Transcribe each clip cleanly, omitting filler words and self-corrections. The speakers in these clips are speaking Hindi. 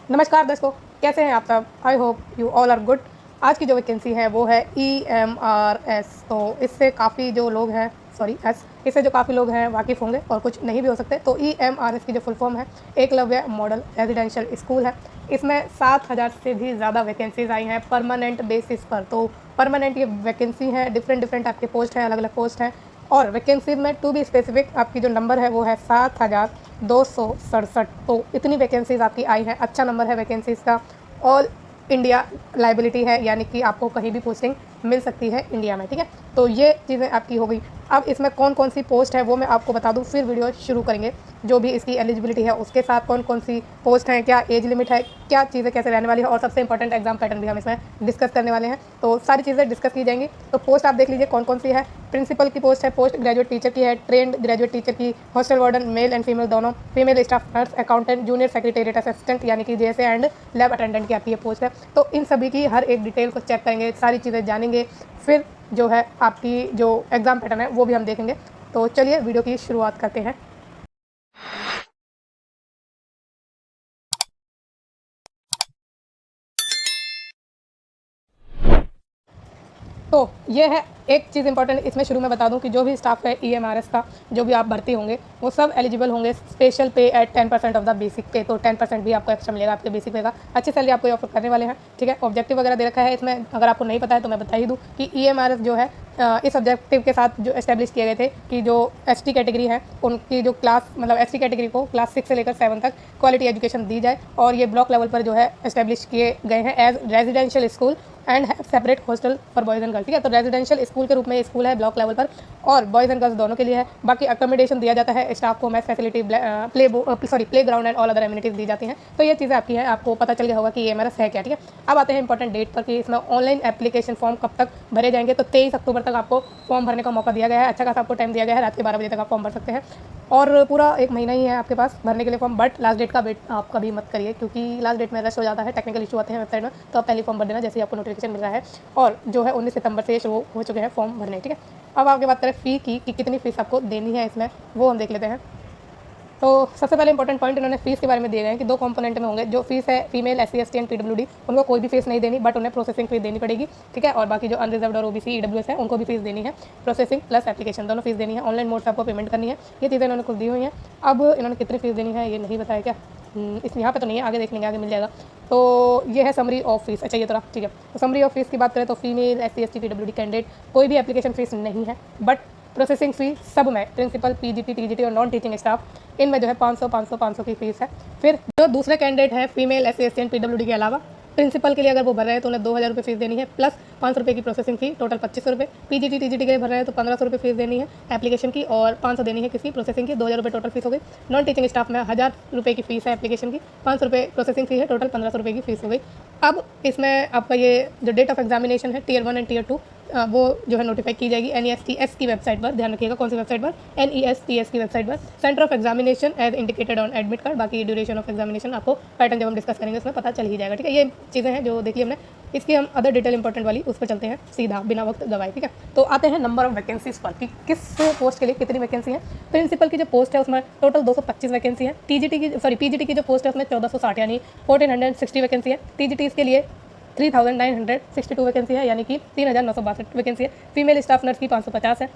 नमस्कार दोस्तों, कैसे हैं आप सब। I hope you all are good. आज की जो वैकेंसी है वो है EMRS। तो इससे काफ़ी जो लोग हैं इससे जो काफ़ी लोग हैं वाकिफ़ होंगे और कुछ नहीं भी हो सकते। तो EMRS की जो फुल फॉर्म है एकलव्य मॉडल रेजिडेंशियल स्कूल है। इसमें 7,000 से भी ज़्यादा वैकेंसीज़ आई हैं परमानेंट बेसिस पर। तो परमानेंट ये वैकेंसी है, डिफरेंट आपके पोस्ट हैं, अलग अलग पोस्ट हैं। और वैकेंसीज में टू बी स्पेसिफिक आपकी जो नंबर है वो है 7,267। तो इतनी वैकेंसीज आपकी आई हैं, अच्छा नंबर है वैकेंसीज़ का। ऑल इंडिया लाइबिलिटी है, यानी कि आपको कहीं भी पोस्टिंग मिल सकती है इंडिया में, ठीक है। तो ये चीज़ें आपकी हो गई। अब इसमें कौन कौन सी पोस्ट है वो मैं आपको बता दूं, फिर वीडियो शुरू करेंगे। जो भी इसकी एलिजिबिलिटी है उसके साथ कौन कौन सी पोस्ट हैं, क्या एज लिमिट है, क्या चीज़ें कैसे रहने वाली है, और सबसे इंपॉर्टेंट एग्जाम पैटर्न भी हम इसमें डिस्कस करने वाले हैं। तो सारी चीज़ें डिस्कस की जाएंगी। तो पोस्ट आप देख लीजिए कौन कौन सी है। प्रिंसिपल की पोस्ट है, पोस्ट ग्रेजुएट टीचर की है, ट्रेंड ग्रेजुएट टीचर की, hostel warden male and female दोनों, female staff nurse, accountant, junior secretariat assistant यानी कि JSA एंड लैब अटेंडेंट की आपकी ये पोस्ट है। तो इन सभी की हर एक डिटेल को चेक करेंगे, सारी चीज़ें जानेंगे। फिर जो है आपकी जो एग्ज़ाम पैटर्न है वो भी हम देखेंगे। तो चलिए वीडियो की शुरुआत करते हैं। तो ये है एक चीज़ इंपॉर्टेंट इसमें शुरू में बता दूं कि जो भी स्टाफ है EMRS का, जो भी आप भर्ती होंगे वो सब एलिजिबल होंगे स्पेशल पे एट 10% ऑफ द बेसिक पे। तो 10% भी आपको एक्स्ट्रा मिलेगा आपके बेसिक पे का। अच्छी सैलरी आपको ऑफर करने वाले हैं, ठीक है। ऑब्जेक्टिव वगैरह दे रखा है इसमें, अगर आपको नहीं पता है तो मैं बता ही दूँ कि EMRS जो है इस ऑब्जेक्टिव के साथ जो एस्टेब्लिश किए गए थे कि जो ST कैटेगरी है उनकी जो क्लास मतलब ST कैटेगरी को क्लास 6 से लेकर 7 तक क्वालिटी एजुकेशन दी जाए। और ये ब्लॉक लेवल पर जो है एस्टेब्लिश किए गए हैं as residential school and separate hostel for boys and girls, ठीक है। तो रेजिडेंशियल स्कूल के रूप में स्कूल है ब्लॉक लेवल पर, और बॉयज़ एंड गर्ल्स दोनों के लिए है। बाकी अकोमोडेशन दिया जाता है, स्टाफ को मैथ facility, playground and all other amenities दी जाती हैं। तो ये चीज़ें आपकी हैं, आपको पता चल गया होगा कि EMRS है क्या, ठीक है। अब आते हैं इंपॉर्टेंट डेट पर कि इसमें ऑनलाइन एप्लीकेशन फॉर्म कब तक भरे जाएंगे। तो 23 अक्टूबर तक आपको फॉर्म भरने का मौका दिया गया है। अच्छा खासा आपको टाइम दिया गया है, रात के 12 बजे तक आप फॉर्म भर सकते हैं। और पूरा एक महीना ही है आपके पास भरने के लिए फॉर्म। बट लास्ट डेट का वेट आप कभी मत करिए, क्योंकि लास्ट डेट में रश हो जाता है, टेक्निकल इशू आते हैं वेबसाइट में। तो आप पहले फॉर्म भर देना जैसे ही आपको नोटिफिकेशन मिल रहा है। और जो है 19 सितंबर से शुरू हो चुके हैं फॉर्म भरने, ठीक है। अब आगे बात करें फ़ी की कि कितनी फ़ीस आपको देनी है इसमें, वो हम देख लेते हैं। तो सबसे पहले इंपॉर्टेंट पॉइंट इन्होंने फीस के बारे में दिए गए हैं कि 2 कंपोनेंट में होंगे। जो फीस है female SC ST and PWD उनको कोई भी फीस नहीं देनी, बट उन्हें प्रोसेसिंग फीस देनी पड़ेगी, ठीक है। और बाकी जो अनरिजर्व्ड और OBC EWS है उनको भी फीस देनी है, प्रोसेसिंग प्लस एप्लीकेशन दोनों फीस देनी है। ऑनलाइन मोड से आपको पेमेंट करनी है। ये चीज़ें इन्होंने खुद दी हुई हैं। अब इन्होंने कितनी फीस देनी है ये नहीं बताया क्या, इस यहाँ पे तो नहीं है, आगे देख लेंगे, आगे मिल जाएगा। तो ये है समरी ऑफ फीस। अच्छा ये तो ठीक है। तो समरी ऑफ फीस की बात करें तो female SC ST PWD candidate कोई भी एप्लीकेशन फीस नहीं है, बट प्रोसेसिंग फ़ी सब में प्रिंसिपल PGT TGT और नॉन टीचिंग स्टाफ इनमें जो है 500 की फ़ीस है। फिर जो दूसरे कैंडिडेट हैं female SC ST and PWD के अलावा, प्रिंसिपल के लिए अगर वो भर रहे हैं तो उन्हें 2,000 रुपये फीस देनी है, प्लस 500 रुपये की प्रोसेसिंग फ़ी, टोटल 2,500 रुपये। PGT TGT के लिए भर रहे हैं तो 1,500 रुपये फीस देनी है एप्लीकेशन की, और 500 देनी है किसी प्रोसेसिंग की। 2,000 रुपये टोटल फीस हो गई। नॉन टीचिंग स्टाफ में 1,000 रुपये की फ़ीस है एप्लीकेशन की, 500 रुपये प्रोसेसिंग फ़ी है, टोटल 1,500 रुपये की फ़ीस हो गई। अब इसमें आपका ये जो डेट ऑफ एग्जामिनेशन है Tier 1 एंड Tier 2 वो जो है नोटिफाई की जाएगी NESTS की वेबसाइट पर। ध्यान रखिएगा कौन सी वेबसाइट पर, NESTS की वेबसाइट पर। Centre of examination as indicated on admit card. बाकी ड्यूरेशन ऑफ एग्जामिनेशन आपको पैटर्न जब हम डिस्कस करेंगे उसमें पता चल ही जाएगा, ठीक है। ये चीज़ें हैं जो देख ली हमने। इसकी हम अदर डिटेल इंपॉर्टेंट वाली उस पर चलते हैं सीधा बिना वक्त गवाए, ठीक है। तो आते हैं नंबर ऑफ वैकेंसीज पर कि किस पोस्ट के लिए कितनी वैकेंसी है। प्रिंसिपल की जो पोस्ट है उसमें टोटल 225 वैकेंसी है। PGT की जो पोस्ट है उसमें 1460 यानी 1460 वैकेंसी है। TGT के लिए 3,962 वैकेंसी है, यानी कि 3,962 वैकेंसी है। फीमेल स्टाफ नर्स की 550 है,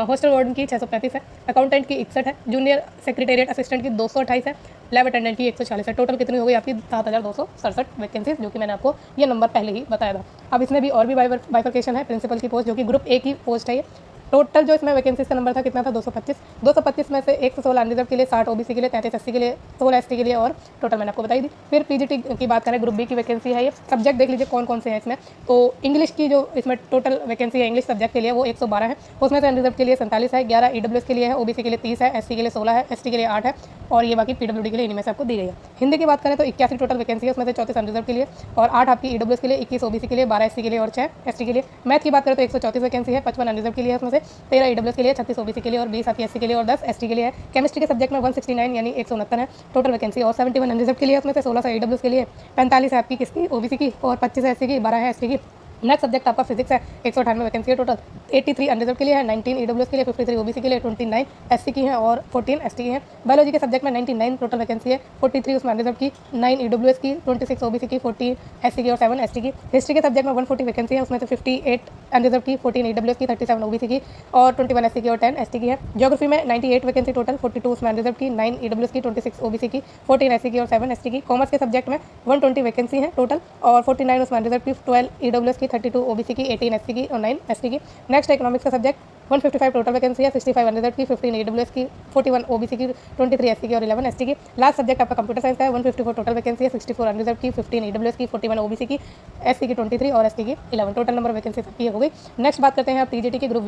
हॉस्टल वार्डन की 635 है, अकाउंटेंट की 61 है, जूनियर सेक्रेटेरिएट असिस्टेंट की 228 है, लैब अटेंडेंट की 140 है। टोटल कितनी हो गई आपकी 7,267 वैकेंसीज, जो कि मैंने आपको ये नंबर पहले ही बताया था। अब इसमें भी और भी बाइफर्केशन है। प्रिंसिपल की पोस्ट जो कि ग्रुप A की पोस्ट है, ये टोटल जो इसमें वैकेंसीज का नंबर था कितना था 225 में से 116 अनरिजर्व के लिए, 60 OBC के लिए, 33 SC के लिए, 16 ST के लिए, और टोटल मैंने आपको बताई दी। फिर PGT की बात करें ग्रुप B की वैकेंसी है। ये सब्जेक्ट देख लीजिए कौन कौन से हैं इसमें। तो इंग्लिश की जो इसमें टोटल वैकेंसी है इंग्लिश सब्जेक्ट के लिए वो 112 है। उसमें से अनरिजर्व के लिए 47 है, 11 EWS के लिए है, OBC के लिए 30 है, SC के लिए 16 है, ST के लिए 8 है, और ये बाकी PWD के लिए इनमें से आपको दी गई है। हिंदी की बात करें तो 81 टोटल वैकेंसी है, उसमें से 34 अनरिजर्व के लिए और 8 आपकी EWS के लिए, 21 OBC के लिए, 12 SC के लिए और 6 ST के लिए। मैथ की बात करें तो 134 वैकेंसी है, 55 अनरिजर्व के लिए, उसमें से 13 EWS के लिए, 36 OBC के लिए और 20 आपकी SC के लिए और 10 ST के लिए है। केमिस्ट्री के सब्जेक्ट में 169 यानी 169 है टोटल वैकेंसी, और 71 अनरिजर्व के लिए, उसमें से 16 EWS के लिए, 45 है आपकी किसकी OBC की, और 25 है SC की, 12 है ST की। नेक्स्ट सब्जेक्ट आपका फिजिक्स है, 198 वैकेंसी है टोटल, 83 अनरिजर्व के लिए है, 19 ईडब्ल्यूएस के लिए, 53 ओबीसी के लिए, 29 एससी की हैं और 14 एसटी की हैं। बायोलॉजी के सब्जेक्ट में 99 टोटल वैकेंसी है, 43 उसमें अनरिजर्व की, 9 ईडब्ल्यूएस की, 26 ओबीसी की, 14 एससी की और 7 एसटी की। हिस्ट्री के सब्जेक्ट में 140 वैकेंसी है, उसमें से 58 अनरिजर्व की, 14 ईडब्ल्यूएस की, 37 ओबीसी की और 21 एससी की और 10 एसटी की है। ज्योग्राफी में 98 वैकेंसी टोटल, 42 उसमें अनरिजर्व की, 9 ईडब्ल्यूएस की, 26 ओबीसी की, 14 एससी की और 7 एसटी की। कॉमर्स के सब्जेक्ट में 120 वैकेंसी है टोटल और 49 उसमें अनरिजर्व की, 12 ईडब्ल्यूएस की, 32 ओबीसी की, 18 एससी की और 9 एसटी की। नेक्स्ट इकोनॉमिक्स का सब्जेक्ट 155 टोटल वैकेंसी है, 65 अनरिजर्व की, 15 ईडब्ल्यूएस की, 41 ओबीसी की, 23 एससी की और 11 एसटी की। लास्ट सब्जेक्ट आपका कंप्यूटर साइंस का है, 154 टोटल वैकेंसी है, 64 अनरिजर्व की, 15 ईडब्ल्यूएस की, 41 ओबीसी की, एससी की 23 और एसटी की 11। टोटल नंबर वैकेंसी सबकी हो गई। नेक्स्ट बात करते हैं आप टीजीटी की ग्रुप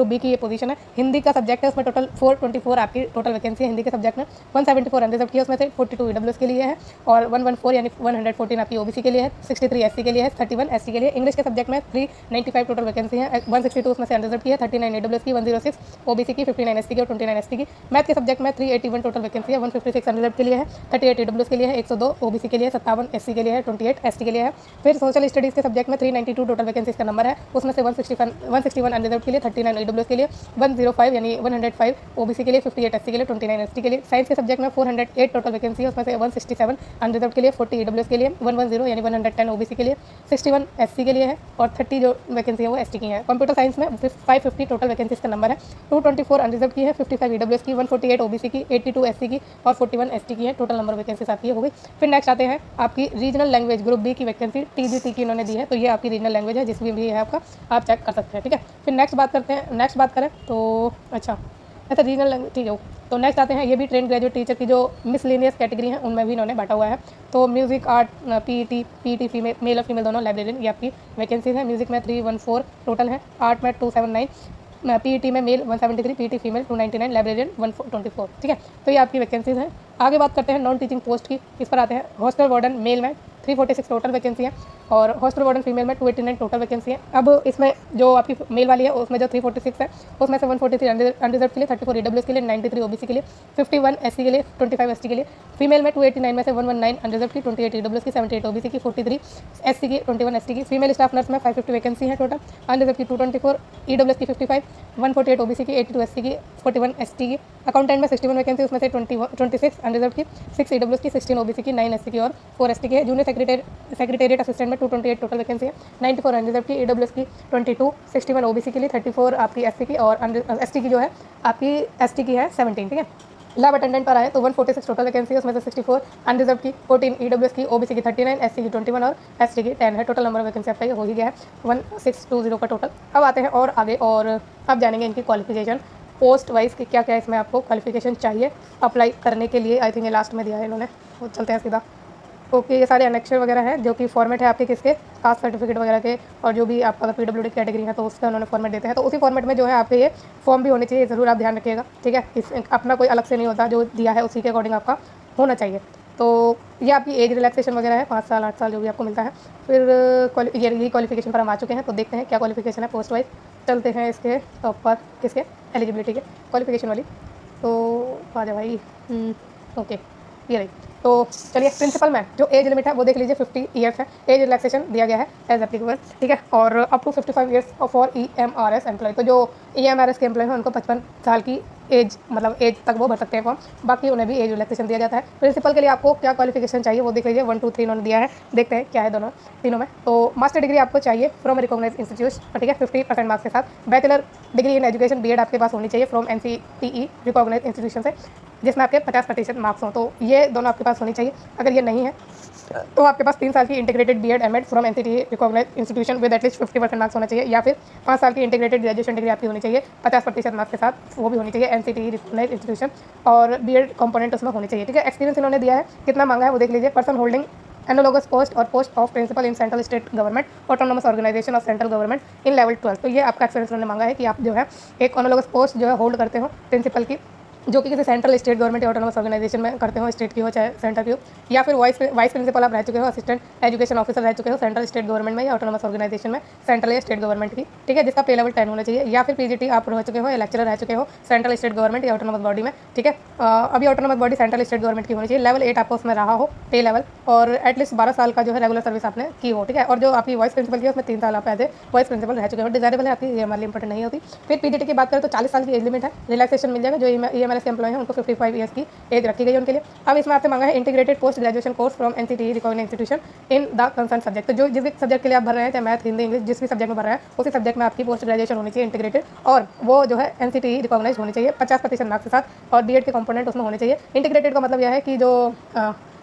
बी की ये पोजीशन है, हिंदी का सब्जेक्ट है, उसमें टोटल 424 आपकी टोटल वैकेंसी है हिंदी के सब्जेक्ट में, 174 अनरिजर्व की है, उसमें से 42 ईडब्ल्यूएस के लिए है और 114 यानी 114 आपकी ओबीसी के लिए है, 63 एससी के लिए है, 31 एसटी के लिए। इंग्लिश के सब्जेक्ट में 395 टोटल वैकेंसी है, 162 उसमें से अनरिजर्व की है, 39 ईडब्ल्यूएस की, 106 ओबीसी की, 59 एसटी की और 29 एसटी की। मैथ के सब्जेक्ट में 381 टोटल वैकेंसी है, 156 अनरिजर्व के लिए है, 38 ईडब्ल्यूएस के लिए है, 102 ओबीसी के लिए, 57 एससी के लिए है, 28 एसटी के लिए है। फिर सोशल स्टडीज़ के सब्जेक्ट में 392 टोटल वैकेंसी का नंबर है, उसमें से 161 अनरिजर्व के लिए, 39 ईडब्ल्यूएस के लिए, 105 यानी 105 ओबीसी के लिए, 58 एससी के लिए, 29 एसटी के लिए। साइंस के सब्जेक्ट में 408 टोटल वैकेंसी है, उसमें से 167 अनरिजर्व के लिए, 40 ईडब्ल्यूएस के लिए, 110 यानी 110 ओबीसी के लिए, 61 एससी के लिए है और 30 जो वैकेंसी है वो एसटी की है। कंप्यूटर साइंस में 550 टोटल वैकेंसी का नंबर है, 224 अनरिजर्व की है, 55 ईडब्ल्यूएस की, 148 ओबीसी की, 82 एससी की और 41 एसटी की है। टोटल नंबर वैकेंसीज आपकी हो गई। फिर नेक्स्ट आते हैं आपकी रीजनल लैंग्वेज ग्रुप बी की वैकेंसी टीजीटी की इन्होंने दी है, तो ये आपकी रीजनल लैंग्वेज है जिसमें भी है आपका, आप चेक कर सकते हैं, ठीक है। फिर नेक्स्ट बात करें तो अच्छा रीजनल लैंग्वेज ठीक है। तो नेक्स्ट आते हैं, ये भी ट्रेन ग्रेजुएट टीचर की जो मिसलेनियस कैटेगरी है उनमें भी इन्होंने बांटा हुआ है। तो music, art, PET female, male और फीमेल दोनों लाइब्रेरियन ये आपकी वैकेंसीज है। म्यूज़िक में 314 टोटल है, आर्ट में 279, पीईटी में मेल 173, पीईटी फीमेल 299, लाइब्रेरियन 124, ठीक है। तो ये आपकी वैकेंसीज हैं। आगे बात करते हैं नॉन टीचिंग पोस्ट की, इस पर आते हैं। हॉस्टल वार्डन मेल में 346 टोटल वैकेंसी है और हॉस्टल वार्डन फीमेल में 289 टोटल वैकेंसी है। अब इसमें जो आपकी मेल वाली है उसमें जो 346 है उसमें से 143 अनरिजर्व के लिए, 34 ईडब्ल्यूएस के लिए, 93 ओबीसी के लिए, 51 एससी के लिए, 25 एसटी के लिए। फीमेल में 289 में से 119 अनरिजर्व की, 28 ईडब्ल्यूएस की, 78 ओबीसी की, 43 एससी की, 21 एसटी की। फीमेल स्टाफ नर्स में 550 वैकेंसी है टोटल, अनरिजर्व की 224, ईडब्ल्यूएस की 55, 148 ओबीसी की, 82 एससी की, 41 एसटी की। अकाउंटेंट में 61 वैकेंसी, उसमें से 26 अनरिजर्व की, 6 ईडब्ल्यूएस की, 16 ओबीसी की, 9 एससी की और 4 एसटी की है। जूनियर सेक्रेटेरिएट असिस्टेंट में 228 टोटल वैकेंसी है, 94 अनरिजर्व की, ईडब्ल्यूएस की 22, 61 ओबीसी के लिए, 34 आपकी एससी की और एसटी की जो है आपकी एसटी की है 17, ठीक है। लैब अटेंडेंट पर आए तो 146 टोटल वैकेंसी है, उसमें से 64 अनरिजर्व की, 14 ईडब्ल्यूएस की, ओबीसी की 39, एससी की 21 और एसटी की 10 है। टोटल नंबर वैकेंसी आपका ये हो ही गया है 1620 का टोटल। अब आते हैं और आगे और अब जानेंगे इनकी क्वालिफिकेशन पोस्ट वाइज कि क्या क्या इसमें आपको क्वालिफिकेशन चाहिए अप्लाई करने के लिए। आई थिंक ये लास्ट में दिया है इन्होंने, वो चलते हैं सीधा। ओके, ये सारे अनेक्चर वगैरह है जो कि फॉर्मेट है आपके किसके, कास्ट सर्टिफिकेट वगैरह के, और जो भी आपका अगर पीडब्ल्यूडी कैटेगरी है तो उसका उन्होंने फॉर्मेट देते हैं, तो उसी फॉर्मेट में जो है आपके ये फॉर्म भी होने चाहिए, ज़रूर आप ध्यान रखिएगा, ठीक है। इस अपना कोई अलग से नहीं होता, जो दिया है उसी के अकॉर्डिंग आपका होना चाहिए। तो ये आपकी एज रिलैक्सेशन वगैरह है, 5 साल 8 साल जो भी आपको मिलता है। फिर ये क्वालिफिकेशन पर हम आ चुके हैं, तो देखते हैं क्या क्वालिफिकेशन है पोस्ट वाइज। चलते हैं इसके टॉप पर, किसके एलिजिबिलिटी के क्वालिफिकेशन वाली, तो आ जाए भाई। ओके, ये रही। तो चलिए प्रिंसिपल में जो एज लिमिट है वो देख लीजिए, 50 ईयर्स है। एज रिलैक्सेशन दिया गया है एज एप्लीकेबल, ठीक है। और up to 55 years for EMRS employ, तो जो ईएमआरएस के एम्प्लॉय हैं उनको 55 साल की एज मतलब एज तक वो भर सकते हैं फॉर्म, बाकी उन्हें भी एज रिलैक्सेशन दिया जाता है। प्रिंसिपल के लिए आपको क्या क्वालिफिकेशन चाहिए वो देख लीजिए, 1 2 3 उन्होंने दिया है, देखते हैं क्या है दोनों तीनों में। तो मास्टर डिग्री आपको चाहिए फ्रॉम रिकॉग्नाइज इंस्टीट्यूट, ठीक है, 50% मार्क्स के साथ। Bachelor degree in education BEd आपके पास होनी चाहिए फ्रॉम एनसीटीई रिकॉग्नाइज इंस्टीट्यूशन से, जिसमें आपके 50% मार्क्स हों, तो ये दोनों आपके पास होनी चाहिए। अगर ये नहीं है तो आपके पास 3 साल की integrated BEd MEd from NCTE recognise institution with at least 50% marks होना चाहिए, या फिर 5 साल की इंटीग्रेटेड ग्रेजुएशन डिग्री आपकी होनी चाहिए 50% मार्क्स के साथ, वो भी होनी चाहिए एनसीटीई रिकॉग्नाइज इंस्टीट्यूशन, और बीएड कंपोनेंट उसमें होनी चाहिए, ठीक है। एक्सपीरियंस इन्होंने दिया है, कितना मांगा है वो देख लीजिए। पर्सन होल्डिंग एनालोगस पोस्ट और post of principal in central state government autonomous organisation of central government in level 12, तो ये आपका एक्सपीरियंस उन्होंने मांगा है कि आप जो है एक एनालोगस पोस्ट जो है होल्ड करते हो प्रिंसिपल की जो कि किसी सेंट्रल स्टेट गवर्नमेंट या ऑटोनोमस ऑर्गेनाइजेशन में करते हो, स्टेट की हो चाहे सेंटर की हो, या फिर वाइस प्रिंसिपल आप रह चुके हो, असिस्टेंट एजुकेशन ऑफिसर रह चुके हो सेंट्रल स्टेट गवर्नमेंट में या ऑटोनोमस ऑर्गेनाइजेशन में, सेंट्रल या स्टेट गवर्नमेंट की, ठीक है, जिसका पे लेवल 10 होना चाहिए, या फिर पीजीटी आप रह चुके हो या लेक्चरर रह चुके हो सेंट्रल स्टेट गवर्नमेंट या ऑटोनोमस बॉडी में, ठीक है। अभी autonomous body central state government की होनी चाहिए, लेवल 8 आपको उसमें रहा हो पे लेवल, और एटलीस्ट 12 साल का जो है रेगुलर सर्विस आपने की हो, ठीक है। और जो आपकी वाइस प्रिंसिपल की है उसमें 3 साल आप एज ए वाइस प्रिंसिपल रह चुके हो, डिजायरेबल है आपकी, ये हमारे लिए इंपॉर्टेंट नहीं होती। फिर पीजीटी की बात करें तो 40 साल की एज लिमिट है, रिलैक्सेशन मिल जाएगा, जो ईएमआरएस के एम्प्लॉय हैं उनको 55 ईयर्स की एज रखी गई है उनके लिए। अब इसमें आपसे मांगा है integrated post graduation course from NCTE recognised institution in the concern subject. तो जो जिस भी सब्जेक्ट के लिए आप भर रहे हैं, चाहे मैथ, हिंदी, इंग्लिश, जिस भी सब्जेक्ट में भर रहे हैं उसी सब्जेक्ट में आपकी पोस्ट ग्रेजुएशन होनी चाहिए इंटीग्रेटेड, और वो जो है एनसीटीई रिकॉग्नाइज होनी चाहिए 50% मार्क्स के साथ, और बीएड के कंपोनेंट उसमें होने चाहिए। इंटीग्रेटेड का मतलब यह है कि जो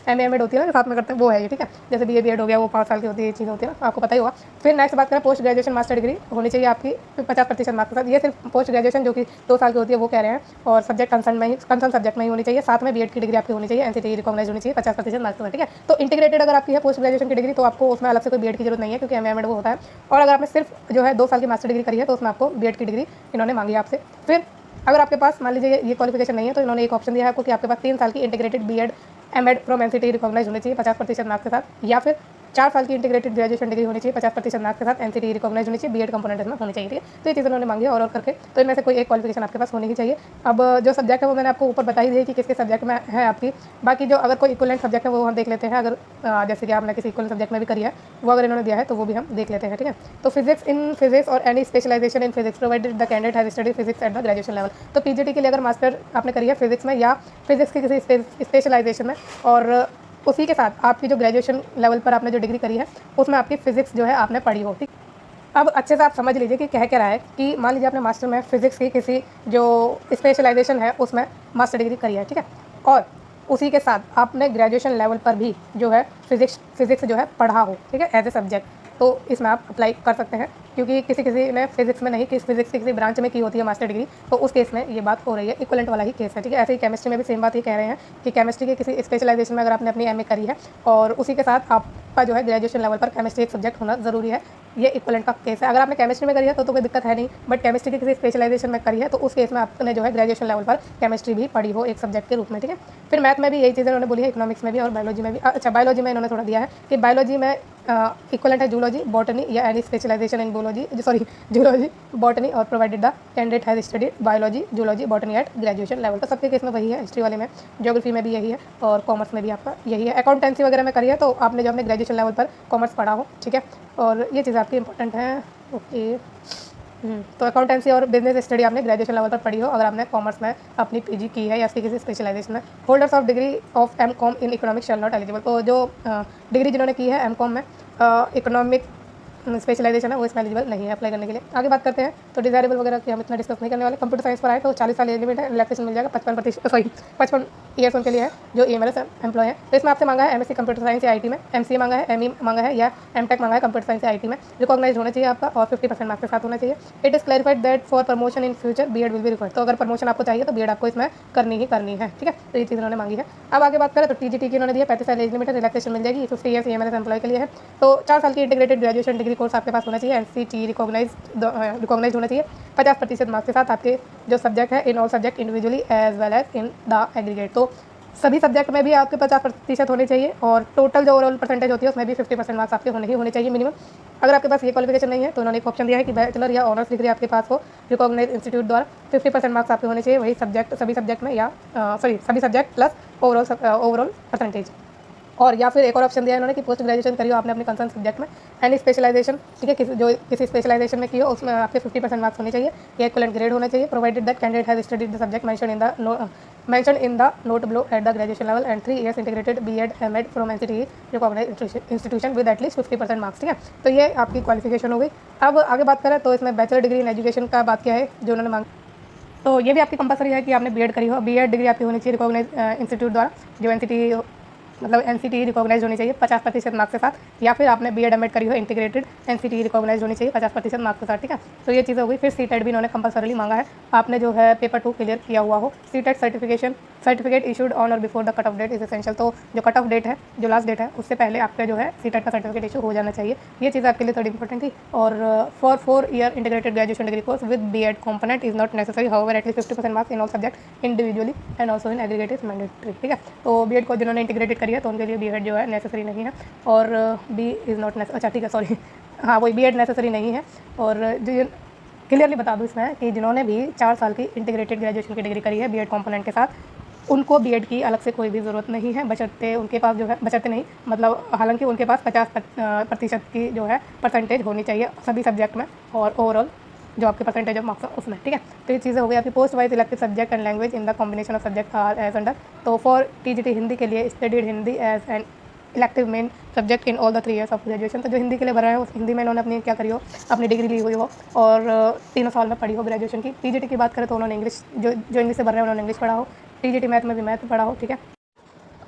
एम एड होती है ना, जो साथ में करते हैं, वो है ये, ठीक है। जैसे बी एड हो गया, वो 5 साल की होती है, ये चीज़ होती है ना, आपको पता ही होगा। फिर नेक्स्ट बात करें, पोस्ट ग्रेजुएशन मास्टर डिग्री होनी चाहिए आपकी 50% मार्क्स के साथ। ये सिर्फ पोस्ट ग्रेजुएशन जो कि 2 साल की होती है वो कह रहे हैं, और सब्जेक्ट कंसर्न सब्जेक्ट में ही होनी चाहिए, साथ में बीएड की डिग्री आपकी होनी चाहिए, एनसीटीई रिकॉग्नाइज होनी चाहिए 50% मार्क्स के साथ, ठीक है। तो इंटीग्रेटेड अगर आपकी है पोस्ट ग्रेजुएशन की डिग्री, तो आपको उसमें अलग से कोई बीएड की जरूरत नहीं है, क्योंकि एम एड वो होता है। और अगर आपने सिर्फ जो है 2 साल की मास्टर डिग्री करी है, तो उसमें आपको बीएड की डिग्री इन्होंने मांगी है आपसे। फिर अगर आपके पास मान लीजिए ये क्वालिफिकेशन नहीं है, तो इन्होंने एक ऑप्शन दिया है आपको कि आपके पास 3 साल की integrated BEd MEd from NCTE recognise होनी चाहिए 50% मार्क्स के साथ, या फिर 4 साल की इंटीग्रेटेड ग्रेजुएशन डिग्री होनी चाहिए 50% मार्क्स के साथ, एनसीटीई रिकॉग्नाइज होनी चाहिए, बीएड कंपोनेंट इसमें होनी चाहिए, ठीक है। तो ये चीज़ उन्होंने मांगी है और करके, तो इनमें से कोई एक क्वालिफिकेशन आपके पास होनी ही चाहिए। अब जो सब्जेक्ट है वो मैंने आपको ऊपर बता ही दी कि किसके सब्जेक्ट में है आपकी। बाकी जो अगर कोई इक्वलेंट सब्जेक्ट है वो हम देख लेते हैं, अगर जैसे कि आपने किसी इक्वलेंट सब्जेक्ट में भी करी है, वो अगर इन्होंने दिया है तो वो भी हम देख लेते हैं, ठीक है। तो फिजिक्स और any specialisation in physics provided the candidate has study physics at the graduation level. तो पीजीटी के लिए अगर मास्टर आपने करी है फिजिक्स में या फिजिक्स की किसी स्पेशलाइजेशन में, और उसी के साथ आपकी जो ग्रेजुएशन लेवल पर आपने जो डिग्री करी है उसमें आपकी फिजिक्स जो है आपने पढ़ी हो, ठीक। अब अच्छे से आप समझ लीजिए कि कह रहा है कि मान लीजिए आपने मास्टर में फिजिक्स की किसी जो स्पेशलाइजेशन है उसमें मास्टर डिग्री करी है, ठीक है, और उसी के साथ आपने ग्रेजुएशन लेवल पर भी जो है फिजिक्स जो है पढ़ा हो, ठीक है, एज ए सब्जेक्ट, तो इसमें आप अप्लाई कर सकते हैं। क्योंकि किसी ने फिजिक्स में नहीं, फिजिक्स की किसी ब्रांच में की होती है मास्टर डिग्री, तो उस केस में ये बात हो रही है, इक्वलेंट वाला ही केस है, ठीक है। ऐसे ही केमिस्ट्री में भी सेम बात ही कह रहे हैं कि केमिस्ट्री के किसी स्पेशलाइजेशन में अगर आपने अपनी एमए करी है और उसी के साथ आपका जो है ग्रेजुएशन लेवल पर केमिस्ट्री एक सब्जेक्ट होना ज़रूरी है, ये इक्वलेंट का केस है। अगर आपने केमिस्ट्री में करी है तो कोई दिक्कत है नहीं, बट केमिस्ट्री की किसी स्पेशलाइजेशन में करी है तो उस केस में आपने जो है ग्रेजुएशन लेवल पर केमिस्ट्री भी पढ़ी हो एक सब्जेक्ट के रूप में, ठीक है। फिर मैथ में भी यही चीज़ें उन्होंने बोली है, इकोनॉमिक्स में भी और बायोलॉजी में भी। अच्छा, बायोलॉजी में इन्होंने थोड़ा दिया है कि बायोलॉजी में इक्वलेंट है जूलॉजी, बॉटनी या any specialisation in zoology, botany, और provided the candidate has studied biology, zoology, botany at graduation level. तो सबके केस में वही है, हिस्ट्री वाले में, ज्योग्राफी में भी यही है, और कॉमर्स में भी आपका यही है। अकाउंटेंसी वगैरह में करी है तो आपने जो अपने ग्रेजुएशन लेवल पर कॉमर्स पढ़ा हो, ठीक है, और ये चीज़ आपकी इंपॉर्टेंट है, ओके। तो अकाउंटेंसी और बिजनेस स्टडी आपने ग्रेजुएशन लेवल पर पढ़ी हो अगर आपने कॉमर्स में अपनी पीजी की है या इसकी किसी स्पेशलाइजेशन में। Holders of degree of MCom in economics shall not eligible. तो जो डिग्री जिन्होंने की है एमकॉम में इकोनॉमिक स्पेशलाइजेशन है वो इसमें एलिजिबल नहीं है अप्लाई करने के लिए। आगे बात करते हैं तो डिजायरेबल वगैरह की हम इतना डिस्कस नहीं करने वाले। कंप्यूटर साइंस पर आए तो 40 साल एज लिमिट है, रिलैक्सेशन मिल जाएगा 55 ईयर्स उनके लिए है जो ईएमआरएस एम्प्लॉय है। तो इसमें आपसे मांगा है एमएससी कंप्यूटर साइंस या आईटी में, एमसीए मांगा है, एमई मांगा है या एमटेक मांगा है कंप्यूटर साइंस या आईटी में, रिकॉग्नाइज होना चाहिए आपका और 50% मार्क्स के साथ होना चाहिए। It is clarified that for promotion in future BEd will be required. तो अगर प्रमोशन आपको चाहिए तो बीएड आपको इसमें करनी है, ठीक है। तो ये चीज़ उन्होंने मांगी है। अब आगे बात करें तो टीजीटी की उन्होंने दिया 35 साल एज लिमिट है, रिलैक्सेशन मिल जाएगी, 50 ईयर्स ईएमआरएस एम्प्लॉय के लिए है। तो 4 साल की इंटीग्रेटेड ग्रेजुएशन डिग्री कोर्स आपके पास होना चाहिए, एनसीटी रिकॉग्नाइज होना चाहिए 50% मार्क्स के साथ आपके जो सब्जेक्ट है in all subject individually as well as in the aggregate. तो सभी सब्जेक्ट में भी आपके 50% होने चाहिए और टोटल जो ओवरऑल परसेंटेज होती है उसमें भी 50% मार्क्स आपके होने चाहिए मिनिमम। अगर आपके पास ये क्वालिफिकेशन नहीं है तो उन्होंने एक ऑप्शन दिया है कि बैचलर या ऑनर्स डिग्री आपके पास हो रिकॉग्नाइज इंस्टीट्यूट द्वारा, 50% मार्क्स आपके होने चाहिए वही सब्जेक्ट सभी सब्जेक्ट में, या सभी सब्जेक्ट प्लस ओवरऑल परसेंटेज। और या फिर एक और ऑप्शन दिया है इन्होंने कि पोस्ट ग्रेजुएशन करियो आपने अपने कंसर्न सब्जेक्ट में, एनी स्पेशलाइजेशन, ठीक है, किसी स्पेशलाइजेशन में की हो उसमें आपके 50% मार्क्स होने चाहिए, या इक्वलेंट ग्रेड होना चाहिए, provided that candidate has studied the subject mentioned in the note below at the graduation level and 3 years integrated B.Ed M.Ed from NCTE recognized institution with at least 50% marks, ठीक है। तो ये आपकी क्वालिफिकेशन हो गई। अब आगे बात करें तो इसमें बैचलर डिग्री इन एजुकेशन का बात किया है जो उन्होंने मांग, तो ये भी आपकी कंपलसरी है कि आपने बीएड करी हो, बीएड डिग्री आपकी होनी चाहिए रिकॉग्नाइज इंस्टीट्यूट द्वारा जो एनसीटी मतलब NCTE रिकॉग्नाइज होनी चाहिए 50% मार्क्स के साथ, या फिर आपने BEd एमएड करी हो इंटीग्रेटेड, NCTE रिकॉग्नाइज होनी चाहिए 50% मार्क्स के साथ, ठीक है। तो ये चीज़ हो गई। फिर सीटेट भी इन्होंने कंपलसरीली मांगा है, आपने जो है पेपर 2 क्लियर किया हुआ हो। CTET certificate issued on or before the cut off date is essential. तो जो कट ऑफ डेट है, जो लास्ट डेट है, उससे पहले आपका जो है सीटेट का सर्टिफिकेट इशू हो जाना चाहिए। ये चीज़ आपके लिए थोड़ी इंपॉर्टेंट थी। और for 4 year integrated graduation degree course with BEd component is not necessary, however at least 50% marks in all subject individually and also in aggregate is mandatory, ठीक है। तो BEd को जिन्होंने इंटीग्रेटेड करी है तो उनके लिए BEd जो है नेसेसरी नहीं है, और बी इज़ नॉट नेसेसरी, अच्छा ठीक है सॉरी, हाँ वही BEd नेसेसरी नहीं है। और जो क्लियरली बता दूँ इसमें कि जिन्होंने भी 4 साल की इंटीग्रेटेड ग्रेजुएशन की डिग्री करी है BEd कंपोनेंट के साथ, उनको BEd की अलग से कोई भी ज़रूरत नहीं है, बशर्ते उनके पास जो है, बशर्ते नहीं मतलब हालांकि उनके पास 50% की जो है परसेंटेज होनी चाहिए सभी सब्जेक्ट में, और ओवरऑल जो आपके परसेंटेज ऑफ मार्क्स है उसमें, ठीक है। तो ये चीज़ें हो गई आपकी। Post wise elective subject and language in the combination of subject are as under. तो फॉर TGT हिंदी के लिए studied Hindi as an elective main subject in all the 3 years of graduation. तो जो हिंदी के लिए भर रहे हैं उस हिंदी में इन्होंने अपनी क्या करी हो, अपनी डिग्री ली हुई हो और 3 साल में पढ़ी हो ग्रेजुएशन की। TGT की बात करें तो उन्होंने इंग्लिश, जो इंग्लिश से भर रहे हैं उन्होंने इंग्लिश पढ़ा हो, TGT मैथ में भी मैथ पढ़ा हो, ठीक है।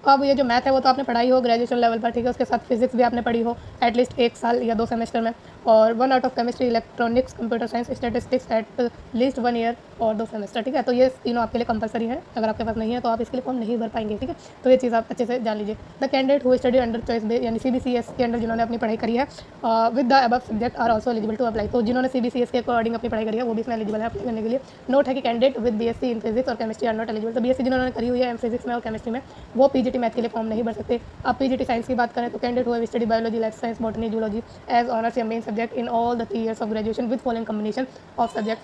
अब ये जो मैथ है वो तो आपने पढ़ाई हो ग्रेजुएशन लेवल पर, ठीक है। उसके साथ फिजिक्स भी आपने पढ़ी हो एटलीस्ट 1 साल या 2 सेमेस्टर में, और 1 out of chemistry, electronics, computer science, statistics at least 1 year और 2 सेमेस्टर, ठीक है। तो ये तीनों आपके लिए कंपलसरी है, अगर आपके पास नहीं है तो आप इसके लिए फॉर्म नहीं भर पाएंगे, ठीक है। तो ये चीज़ आप अच्छे से जान लीजिए। The candidate who study under choice base यानी CBCS के अंडर जिन्होंने अपनी पढ़ाई करी है with the above subject are also eligible to apply. तो जिन्होंने CBCS के अकॉर्डिंग अपनी पढ़ाई करी है वो भी इसमें एलिजिबल है अप्लाई करने के लिए। नोट है कि candidate with BSc in physics और केमिस्ट्री आर नॉट एलिजिबल। तो BSc जिन्होंने करी हुई है फिजिक्स में और केमिस्ट्री में वो PGT मैथ के लिए फॉर्म नहीं भर सकते। अब PGT साइंस की बात करें तो कैंडिडेट हुए study biology, life science, botany, zoology as honours या main subject in all the 3 years of graduation with following combination of subject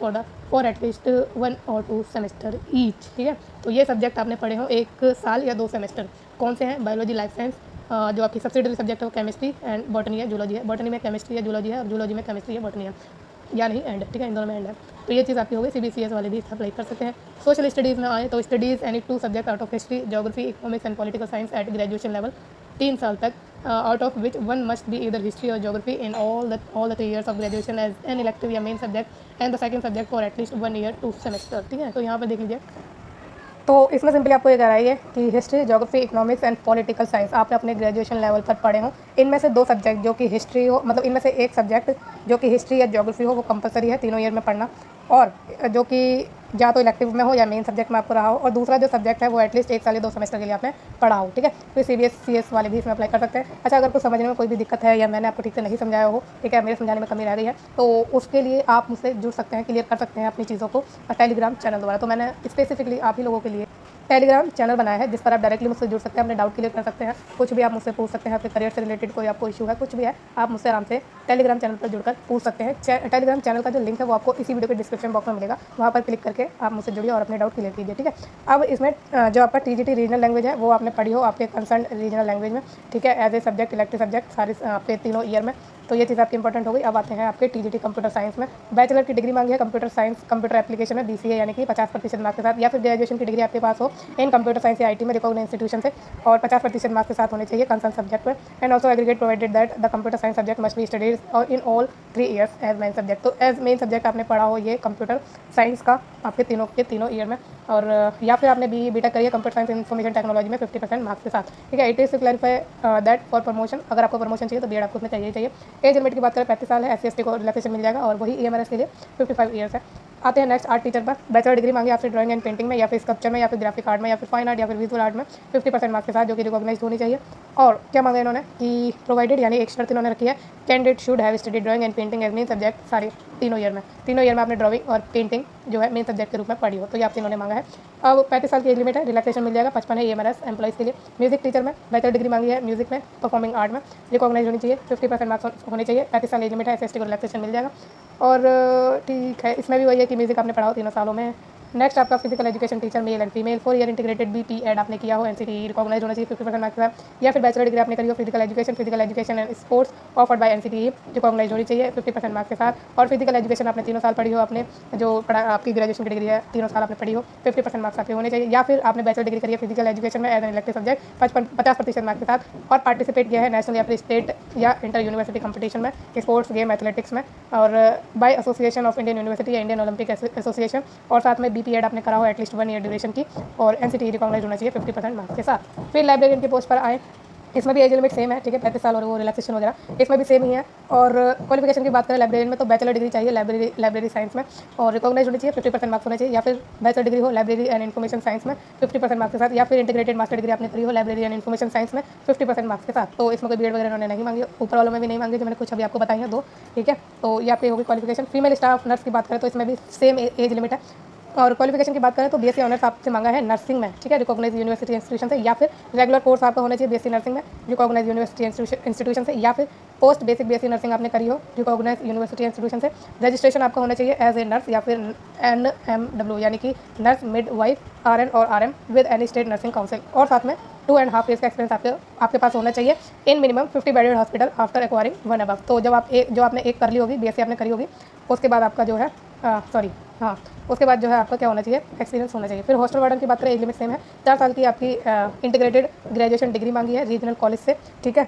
for at least 1 और 2 सेमेस्टर ईच, ठीक है। तो ये सब्जेक्ट आपने पढ़े हो 1 साल या 2 सेमेस्टर। कौन से हैं? बायोलॉजी, लाइफ साइंस, जो आपकी सब्सिडरी सब्जेक्ट है वो केमिस्ट्री एंड बॉटनी है, जूलॉजी है। बॉटनी में केमिस्ट्री है, जूलॉजी है, और जूलॉजी में केमिस्ट्री है, बॉटनी है, या नहीं एंड, ठीक है, इन दोनों में एंड है। तो ये चीज़ आपकी हो गई। CBCS वाले भी अप्लाई कर सकते हैं। सोशल स्टडीज़ में आए तो studies any 2 subject out of history, geography, economics and political science at graduation level 3 साल तक, out of which 1 must be either history और geography in all the 3 years of graduation as an elective या main subject and the second subject for at least 1 year 2 semester, ठीक है। तो यहाँ पर देख लीजिए, तो इसमें सिंपली आपको ये कह रहा है कि history, geography, economics and political science आपने अपने ग्रेजुएशन लेवल पर पढ़े हो। इनमें से 2 सब्जेक्ट जो कि हिस्ट्री हो, मतलब इनमें से एक सब्जेक्ट जो कि हिस्ट्री या ज्योग्राफी हो वो कंपलसरी है 3 ईयर में पढ़ना, और जो कि या तो इलेक्टिव में हो या मेन सब्जेक्ट में आपको रहा हो, और दूसरा जो सब्जेक्ट है वो एटलीस्ट 1 साल या 2 सेमेस्टर के लिए आपने पढ़ा हो, ठीक है। फिर CBCS वाले भी इसमें अप्लाई कर सकते हैं। अच्छा, अगर कुछ समझने में कोई भी दिक्कत है या मैंने आपको ठीक से नहीं समझाया हो, ठीक है, मेरे समझाने में कमी रह गई है, तो उसके लिए आप मुझसे जुड़ सकते हैं, क्लियर कर सकते हैं अपनी चीज़ों को टेलीग्राम चैनल द्वारा। तो मैंने स्पेसिफिकली आप ही लोगों के लिए टेलीग्राम चैनल बनाया है जिस पर आप डायरेक्टली मुझसे जुड़ सकते हैं, अपने डाउट क्लियर कर सकते हैं, कुछ भी आप मुझसे पूछ सकते हैं, आपके करियर से रिलेटेड कोई आपको इशू है, कुछ भी है, आप मुझसे आराम से टेलीग्राम चैनल पर जुड़कर पूछ सकते हैं। टेलीग्राम चैनल का जो लिंक है वो आपको इसी वीडियो के डिस्क्रिप्शन बॉक्स में मिलेगा, वहाँ पर क्लिक करके आप मुझसे जुड़िए और अपने डाउट क्लियर कीजिए, ठीक है। अब इसमें जो आपका TGT रीजनल लैंग्वेज है वो आपने पढ़ी हो आपके कंसर्न रीजनल लैंग्वेज में, ठीक है, as a subject, elective subject सारे आपके 3 ईयर में। तो ये चीज़ आपकी इंपॉर्टेंट हो गई। अब आते हैं आपके TGT कंप्यूटर साइंस में। बैचलर की डिग्री मांगी है कंप्यूटर साइंस, कंप्यूटर एप्लीकेशन में BCA यानी कि 50% मार्क्स के साथ, या फिर ग्रेजुएशन की डिग्री आपके पास हो इन कंप्यूटर साइंस या IT में रिकॉग्नाइज्ड इंस्टीट्यूशन से, और 50% मार्क्स के साथ होने चाहिए कंसर्न सब्जेक्ट में। And also aggregate provided that the computer science subject must be studies और in all 3 years as main subject. तो एज मेन सब्जेक्ट आपने पढ़ा हो ये कंप्यूटर साइंस का आपके तीनों ईयर में, और या फिर आपने BTech करी है कंप्यूटर साइंस इंफॉर्मेशन टेक्नोलॉजी में 50% मार्क्स के साथ, ठीक है। It is to clarify that for promotion, अगर आपको प्रमोशन चाहिए तो BEd आपको उसमें चाहिए। एज लिमिट की बात करें 35 साल है, SC/ST को रिलैक्सेशन मिल जाएगा, और वही EMRS के लिए 55 ईयर्स है। आते हैं नेक्स्ट आर्ट टीचर पर। बैचलर डिग्री मांगी आपसे ड्राइंग एंड पेंटिंग में, या फिर स्कल्पचर में, या फिर ग्राफिक आर्ट में, या फिर फाइन आर्ट, या फिर विजुअल आर्ट में 50% मार्क्स के साथ, जो कि रिकॉग्नाइज होनी चाहिए। और क्या मांगा इन्होंने कि प्रोवाइडेड यानी एक शर्त इन्होंने रखी है, candidate should have study drawing and painting as main subject सारे 3 ईयर में आपने ड्राइंग और पेंटिंग जो है मेन सब्जेक्ट के रूप में पढ़ी हो। तो ये आपसे इन्होंने मांगा है। अब 35 साल की एज लिमिट है, रिलैक्सेशन मिल जाएगा, 55 है EMRS एम्प्लॉइज़ के लिए। म्यूजिक टीचर में बैचलर डिग्री मांगी है म्यूजिक में, परफॉर्मिंग आर्ट में, रिकॉग्नाइज होनी चाहिए, 50% मार्क्स होने चाहिए, 35 साल एज लिमिट है, SC/ST को रिलैक्सेशन मिल जाएगा। और ठीक है, इसमें भी वही है कि म्यूजिक आपने पढ़ा हो 3 सालों में। नेक्स्ट आपका physical education teacher mail and female 4 year integrated BPEd आपने किया हो, NCTE रिकॉग्नाइज होना चाहिए 50% मार्क्स के साथ, या फिर बैचलर डिग्री आपने करी हो physical education and sports offered by NCTE recognise होनी चाहिए 50% मार्क्स के साथ, और फिजिकल एजुकेशन आपने 3 साल पढ़ी हो, आपने जो पढ़ा आपकी ग्रेजुएशन की डिग्री है 3 साल आपने पढ़ी हो, 50% मार्क्स आपके होने चाहिए, या फिर आपने बैचलर डिग्री करी है फिजिकल एजुकेशन में as an elective subject 50% marks के साथ, और पार्टिसिपेट किया है नेशनल या फिर स्टेट या इंटर यूनिवर्सिटी कंपटीशन में, स्पोर्ट्स, गेम, एथलेटिक्स में, और by association of Indian university या इंडियन ओलंपिक एसोसिएशन, और साथ में BPEd आपने करा हो एटलीस्ट 1 ईयर ड्यूरेशन की, और NCTE रिकॉग्नाइज होना चाहिए 50% मार्क्स के साथ। फिर लाइब्रेरियन की पोस्ट पर आए इसमें भी एज लिमिट सेम है, ठीक है, 35 साल, और वो रिलैक्सेशन वगैरह इसमें भी सेम ही है। और क्वालिफिकेशन की बात करें लाइब्रेरियन में तो बैचलर डिग्री चाहिए लाइब्रेरी साइंस में, और रिकॉग्नाइज होनी चाहिए, 50% मार्क्स होने चाहिए, या फिर बैचलर डिग्री हो लाइब्रेरी एंड इन्फॉर्मेशन साइंस में 50% मार्क्स के साथ, या फिर इंटीग्रेटेड मास्टर डिग्री आपने करी हो लाइब्रेरी एंड इन्फॉर्मेशन साइंस में 50% मार्क्स के साथ। तो इसमें कोई बीएड वगैरह उन्होंने नहीं मांगी, ऊपर वालों में भी नहीं मांगी, जो मैंने कुछ अभी आपको बताई है 2, ठीक है। तो ये आपकी होगी क्वालिफिकेशन। फीमेल स्टाफ नर्स की बात करें तो इसमें भी सेम एज लिमिट है। और क्वालिफिकेशन की बात करें तो बीएससी ऑनर्स आपसे मांगा है नर्सिंग में, ठीक है, रिकॉग्नाइज यूनिवर्सिटी इंस्टीट्यूशन से, या फिर रेगुलर कोर्स आपका होना चाहिए बीएससी नर्सिंग में रिकॉग्नाइज यूनिवर्सिटी इंस्टीट्यूशन से, या फिर पोस्ट बेसिक बीएससी नर्सिंग आपने करी हो रिकॉग्नाइज यूनिवर्सिटी इंस्टीट्यूशन से। रजिस्ट्रेशन आपका होना चाहिए एज ए नर्स या फिर NMW यानी कि नर्स मिड वाइफ RN और RM with any state nursing council, और साथ में 2.5 ईयर्स का एक्सपीरियंस आपके पास होना चाहिए इन minimum 50 bedded hospital after acquiring 1 above. तो जब आपने एक कर ली होगी, बीएससी आपने करी होगी, उसके बाद आपका जो है उसके बाद जो है आपका क्या होना चाहिए, एक्सपीरियंस होना चाहिए। फिर हॉस्टल वार्डन की बात करें, एज लिमिट सेम है, 4 साल की आपकी इंटीग्रेटेड ग्रेजुएशन डिग्री मांगी है रीजनल कॉलेज से, ठीक है।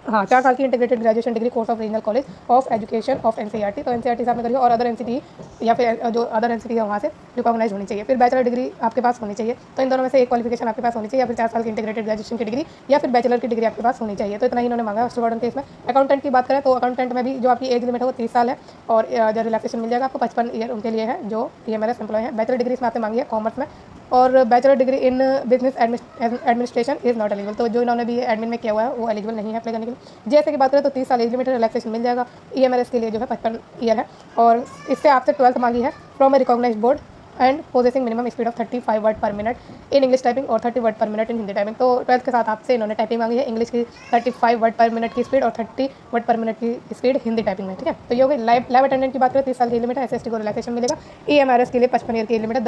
4 साल की integrated graduation degree course of regional college of education of NCERT, तो NCERT से आपने करी हो, और अदर NCT या फिर जो अदर NCT है वहाँ से रिकॉग्नाइज होनी चाहिए। फिर बैचलर डिग्री आपके पास होनी चाहिए, तो इन दोनों में से एक क्वालिफिकेशन आपके पास होनी चाहिए, या फिर 4 साल की इंटीग्रेटेड ग्रेजुएशन की डिग्री, या फिर बैचलर की डिग्री आपके पास होनी चाहिए। तो इतना ही इन्होंने मांगा हॉस्टल वार्डन के इसमें। अकाउंटेंट की बात करें तो अकाउंटेंट में भी जो आपकी एज लिमिट है वो 30 साल है, और जो रिलैक्सेशन मिल जाएगा आपको 55 ईयर उनके लिए है जो PMLS एम्प्लॉय है। बैचलर डिग्री इसमें आपने मांगी है कॉमर्स में, और bachelor degree in business administration is not eligible, तो जो इन्होंने भी एडमिन में किया हुआ है वो एलिजिबल नहीं है अप्लाई करने के लिए। जैसे की बात करें तो 30 साल एज लिमिट रिलैक्सेशन मिल जाएगा। EMRS के लिए जो है 55 ईयर है, और इससे आपसे 12th मांगी है from a recognised board and possessing minimum speed of 35 word per minute in English typing और 30 वर्ड पर मिनट इन हिंदी टाइपिंग। तो 12th के साथ आपसे इन्होंने टाइपिंग मांगी है इंग्लिश की 35 वर्ड पर मिनट की स्पीड और 30 वर्ड पर मिनट की स्पीड हिंदी टाइपिंग में, ठीक है। तो ये हो गई लाइव अटेंडेंट की बात करें, 30 साल की लिमिट है, SST को रिलैक्सेशन मिलेगा। EMRS के लिए 55 ईयर की लिमिट है,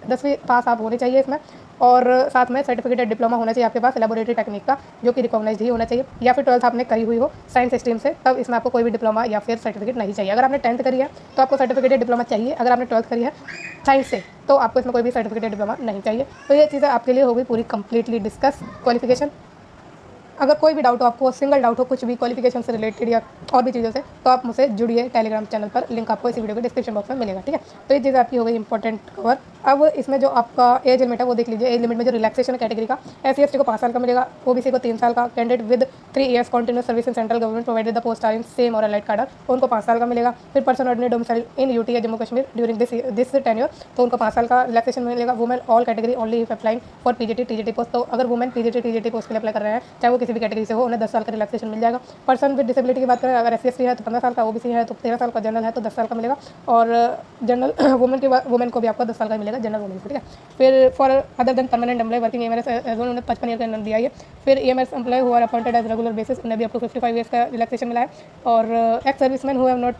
10वीं पास आप होनी चाहिए इसमें, और साथ में सर्टिफिकेटेड डिप्लोमा होना चाहिए आपके पास लेबोरेटरी टेक्निक का, जो कि रिकॉग्नाइज ही होना चाहिए, या फिर 12th आपने करी हुई हो साइंस स्ट्रीम से, तब इसमें आपको कोई भी डिप्लोमा या फिर सर्टिफिकेट नहीं चाहिए। अगर आपने 10th करी है तो आपको सर्टिफिकेटेड डिप्लोमा चाहिए, अगर आपने 12th करी है साइंस से तो आपको इसमें कोई भी सर्टिफिकेटेड डिप्लोमा नहीं चाहिए। तो ये चीज़ें आपके लिए होगी पूरी कंप्लीटली डिस्कस क्वालिफिकेशन। अगर कोई भी डाउट हो आपको, सिंगल डाउट हो कुछ भी क्वालिफिकेशन से रिलेटेड या और भी चीज़ों से, तो आप मुझसे जुड़िए टेलीग्राम चैनल पर, लिंक आपको इस वीडियो के डिस्क्रिप्शन बॉक्स में मिलेगा, ठीक है। तो ये चीज़ आपकी हो गई इंपॉर्टेंट कवर। अब इसमें जो आपका एज लिमिट है वो देख लीजिए। एज लिमिट में जो रिलैक्सेशन कैटेगरी का SC/ST को 5 साल का मिलेगा, OBC को 3 साल का, candidate with 3 years continuous service in central government provided the post are in same or allied cadre, तो उनको 5 साल का मिलेगा। फिर person ordinary domicile in UT या Jammu Kashmir during this tenure, तो उनको 5 साल का रिलैक्सेशन मिलेगा। Women all category only if applying for PGT TGT post, तो अगर वुमेन PGT TGT पोस्ट के लिए अप्लाई कर रहे हैं, चाहे वो किसी भी कैटेगरी से हो, उन्हें 10 साल का रिलैक्सेशन मिल जाएगा। पर्सन विद डिसेबिलिटी की बात करें, अगर SC/ST है तो 15 साल का, OBC है तो 13 साल का, जनरल है तो 10 साल का मिलेगा, और जनरल वुमेन को भी आपको 10 साल का मिलेगा, जनरल वुमेन को, ठीक है। फिर for other than permanent employee working EMRS उन्होंने 55 ईयर का इन्होंने दिया है। फिर EMRS employee who are appointed as regular basis उन्हें भी आपको 55 ईयर्स का रिलैक्सेशन मिला है। और ex serviceman who have not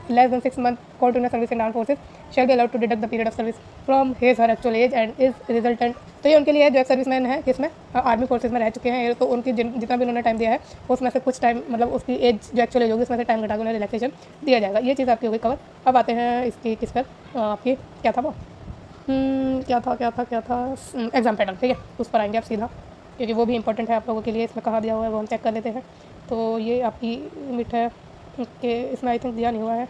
less than 6 months continuous service in armed forces shall be allowed to deduct the period of service from his her actual age and is resultant, तो ये उनके लिए है जो एक्स सर्विसमैन है किसमें आर्मी फोर्सेज में रह चुके हैं, तो उनकी जितना भी उन्होंने टाइम दिया है उसमें से कुछ टाइम, मतलब उसकी एज जो एक्चुअल एज होगी उसमें से टाइम घटा के उन्हें रिलैक्सेशन दिया जाएगा। ये चीज़ आपकी हो गई कवर। अब आते हैं इसकी किस पर, आपकी क्या था वो, क्या था एग्जाम पैटर्न, ठीक है, उस पर आएंगे आप सीधा, क्योंकि वो भी इंपॉर्टेंट है आप लोगों के लिए। इसमें कहाँ दिया हुआ है वो हम चेक कर लेते हैं। तो ये आपकी लिमिट है कि इसमें आई थिंक दिया नहीं हुआ है,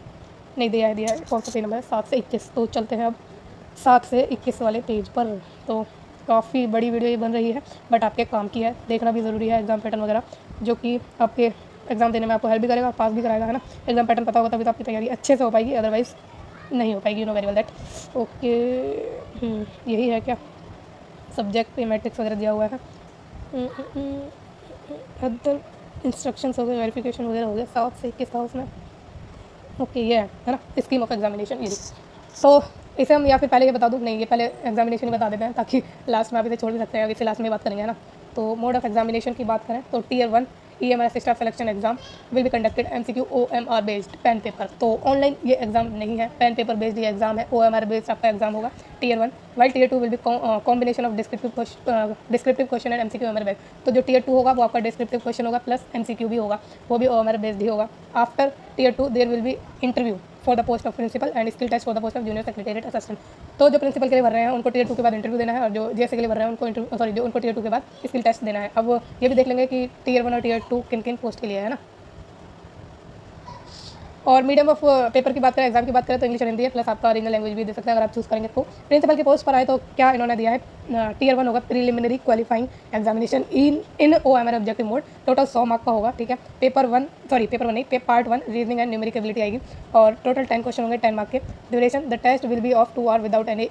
नहीं दिया है कौन सा पेज नंबर है, 7 से 21। तो चलते हैं अब 7 से 21 वाले पेज पर। तो काफ़ी बड़ी वीडियो ये बन रही है, बट आपके काम की है, देखना भी ज़रूरी है एग्जाम पैटर्न वगैरह, जो कि आपके एग्जाम देने में आपको हेल्प भी करेगा, पास भी कराएगा, है ना। एग्जाम पैटर्न पता होगा तभी तो आपकी तैयारी अच्छे से हो पाएगी, अदरवाइज़ नहीं हो पाएगी, you know very well that. Okay, यही है क्या सब्जेक्ट पे मैट्रिक्स वगैरह दिया हुआ है, अदर इंस्ट्रक्शंस हो गए, वेरिफिकेशन वगैरह हो गया, 7 से 21 था उसमें। ओके, ये है ना स्कीम ऑफ एग्जामिनेशन, ये। तो इसे हम या फिर पहले ये बता दूँ, नहीं ये पहले एग्जामिनेशन ही बता देते हैं ताकि लास्ट में आप इसे छोड़ भी सकते हैं, इसे लास्ट में बात करेंगे, है ना। तो मोड ऑफ एग्जामिनेशन की बात करें तो Tier 1 EMRS staff selection exam will be conducted MCQ OMR based pen paper, तो ऑनलाइन ये एग्जाम नहीं है, पेन पेपर बेस्ड ये एग्जाम है, OMR बेस्ड आपका एग्जाम होगा Tier 1, while Tier 2 will be combination of descriptive question and MCQ OMR based. तो जो Tier 2 होगा वो आपका डिस्क्रिप्टिव क्वेश्चन होगा प्लस MCQ भी होगा, वो भी OMR बेस्ड ही होगा। After Tier 2 there will be interview for the post of principal and skill test for the post of junior secretariat assistant. तो जो प्रिंसिपल के लिए भर रहे हैं उनको Tier 2 के बाद इंटरव्यू देना है, और जो JS के लिए भर रहे हैं उनको Tier 2 के बाद स्किल टेस्ट देना है। अब ये भी देख लेंगे कि Tier 1 और Tier 2 किन किन पोस्ट के लिए है ना। और मीडियम ऑफ पेपर की बात करें, एग्जाम की बात करें तो इंग्लिश और हिंदी है, प्लस आपका रीजनल लैंग्वेज भी दे सकते हैं अगर आप चूज़ करेंगे तो। प्रिंसिपल की पोस्ट पर आए तो क्या इन्होंने दिया है, टियर 1 होगा preliminary qualifying examination in OMR objective mode, total 100 mark का होगा, ठीक है। पेपर वन नहीं, part 1 reasoning and numeric ability आएगी और टोटल 10 क्वेश्चन होंगे 10 मार्क के। Duration, the test will be of 2 hour without any